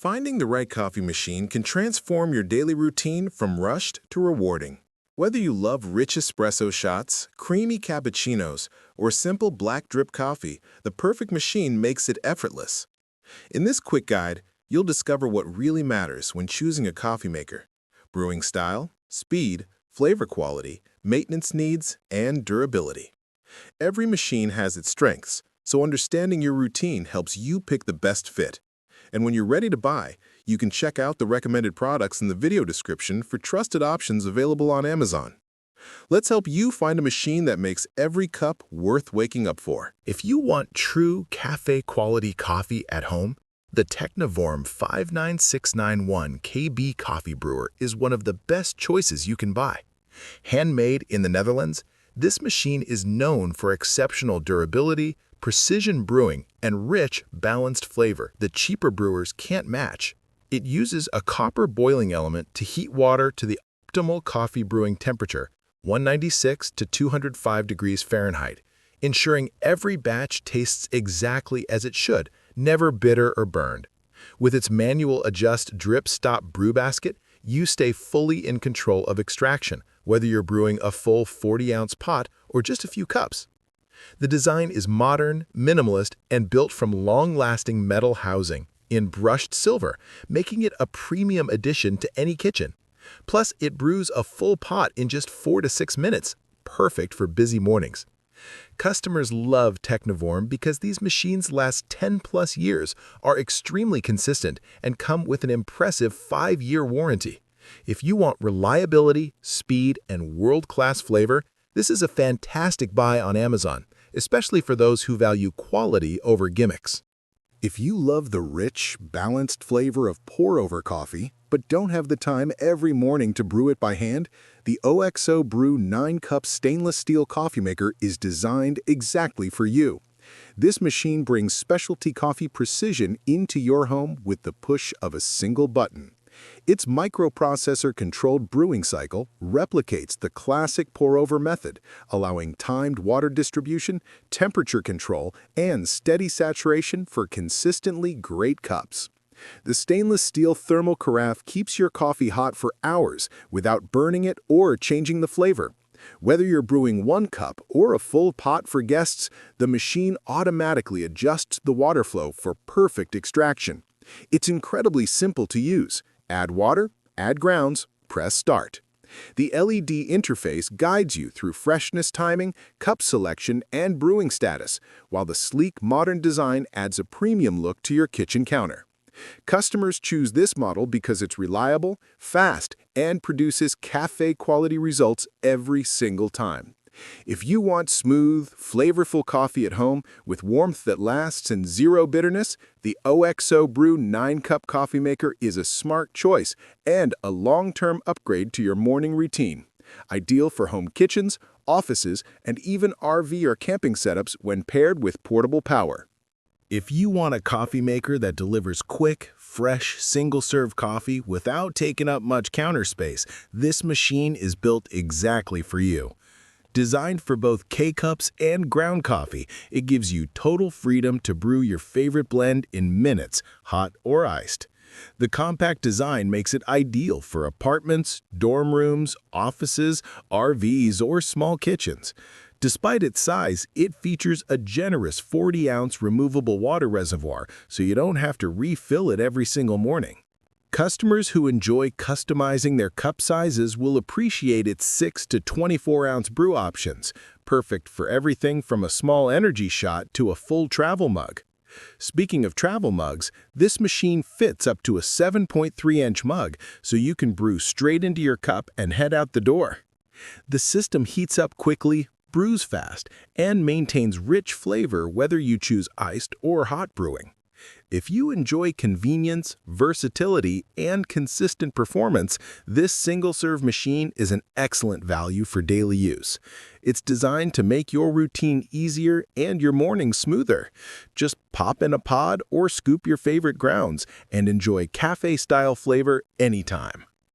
Finding the right coffee machine can transform your daily routine from rushed to rewarding. Whether you love rich espresso shots, creamy cappuccinos, or simple black drip coffee, the perfect machine makes it effortless. In this quick guide, you'll discover what really matters when choosing a coffee maker: brewing style, speed, flavor quality, maintenance needs, and durability. Every machine has its strengths, so understanding your routine helps you pick the best fit. And when you're ready to buy, you can check out the recommended products in the video description for trusted options available on Amazon. Let's help you find a machine that makes every cup worth waking up for. If you want true cafe-quality coffee at home, the Technivorm 59691 KB coffee brewer is one of the best choices you can buy. Handmade in the Netherlands, this machine is known for exceptional durability, precision brewing, and rich, balanced flavor that cheaper brewers can't match. It uses a copper boiling element to heat water to the optimal coffee brewing temperature, 196 to 205 degrees Fahrenheit, ensuring every batch tastes exactly as it should, never bitter or burned. With its manual adjust drip-stop brew basket, you stay fully in control of extraction, whether you're brewing a full 40-ounce pot or just a few cups. The design is modern, minimalist, and built from long-lasting metal housing in brushed silver, making it a premium addition to any kitchen. Plus, it brews a full pot in just 4 to 6 minutes, perfect for busy mornings. Customers love Technivorm because these machines last 10+ years, are extremely consistent, and come with an impressive 5-year warranty. If you want reliability, speed, and world-class flavor, this is a fantastic buy on Amazon, especially for those who value quality over gimmicks. If you love the rich, balanced flavor of pour-over coffee, but don't have the time every morning to brew it by hand, the OXO Brew 9-cup stainless steel coffee maker is designed exactly for you. This machine brings specialty coffee precision into your home with the push of a single button. Its microprocessor-controlled brewing cycle replicates the classic pour-over method, allowing timed water distribution, temperature control, and steady saturation for consistently great cups. The stainless steel thermal carafe keeps your coffee hot for hours without burning it or changing the flavor. Whether you're brewing 1 cup or a full pot for guests, the machine automatically adjusts the water flow for perfect extraction. It's incredibly simple to use. Add water, add grounds, press start. The LED interface guides you through freshness timing, cup selection, and brewing status, while the sleek, modern design adds a premium look to your kitchen counter. Customers choose this model because it's reliable, fast, and produces cafe-quality results every single time. If you want smooth, flavorful coffee at home with warmth that lasts and zero bitterness, the OXO Brew 9-cup coffee maker is a smart choice and a long-term upgrade to your morning routine. Ideal for home kitchens, offices, and even RV or camping setups when paired with portable power. If you want a coffee maker that delivers quick, fresh, single-serve coffee without taking up much counter space, this machine is built exactly for you. Designed for both K-cups and ground coffee, it gives you total freedom to brew your favorite blend in minutes, hot or iced. The compact design makes it ideal for apartments, dorm rooms, offices, RVs, or small kitchens. Despite its size, it features a generous 40-ounce removable water reservoir, so you don't have to refill it every single morning. Customers who enjoy customizing their cup sizes will appreciate its 6 to 24-ounce brew options, perfect for everything from a small energy shot to a full travel mug. Speaking of travel mugs, this machine fits up to a 7.3-inch mug, so you can brew straight into your cup and head out the door. The system heats up quickly, brews fast, and maintains rich flavor whether you choose iced or hot brewing. If you enjoy convenience, versatility, and consistent performance, this single-serve machine is an excellent value for daily use. It's designed to make your routine easier and your mornings smoother. Just pop in a pod or scoop your favorite grounds and enjoy cafe-style flavor anytime.